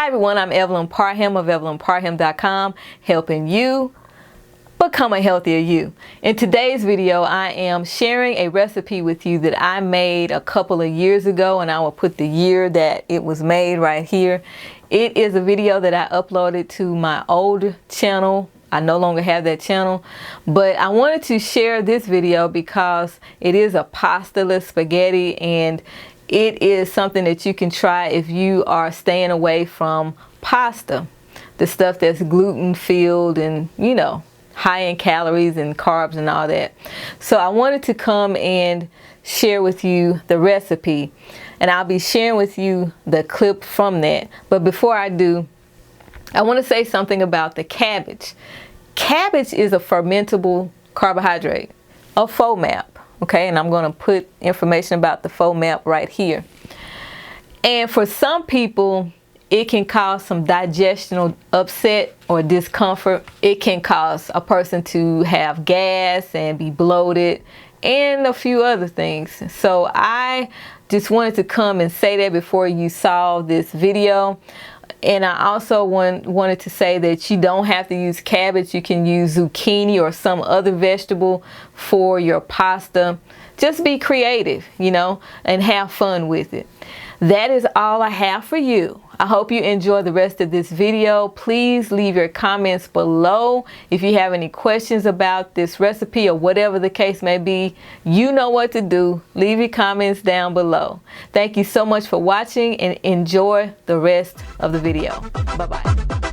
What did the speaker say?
Hi everyone, I'm Evelyn Parham of EvelynParham.com, helping you become a healthier you. In today's video, I am sharing a recipe with you that I made a couple of years ago, and I will put the year that it was made right here. It is a video that I uploaded to my old channel. I no longer have that channel, but I wanted to share this video because it is a pasta-less spaghetti, and it is something that you can try if you are staying away from pasta, the stuff that's gluten-filled and, you know, high in calories and carbs and all that. So I wanted to come and share with you the recipe, and I'll be sharing with you the clip from that. But before I do, I want to say something about the cabbage. Cabbage is a fermentable carbohydrate, a FODMAP. Okay, and I'm going to put information about the FODMAP right here. And for some people, it can cause some digestional upset or discomfort. It can cause a person to have gas and be bloated and a few other things. So I just wanted to come and say that before you saw this video. And I also wanted to say that you don't have to use cabbage. You can use zucchini or some other vegetable for your pasta. Just be creative, you know, and have fun with it. That is all I have for you. I hope you enjoy the rest of this video. Please leave your comments below. If you have any questions about this recipe or whatever the case may be, you know what to do. Leave your comments down below. Thank you so much for watching, and enjoy the rest of the video. Bye-bye.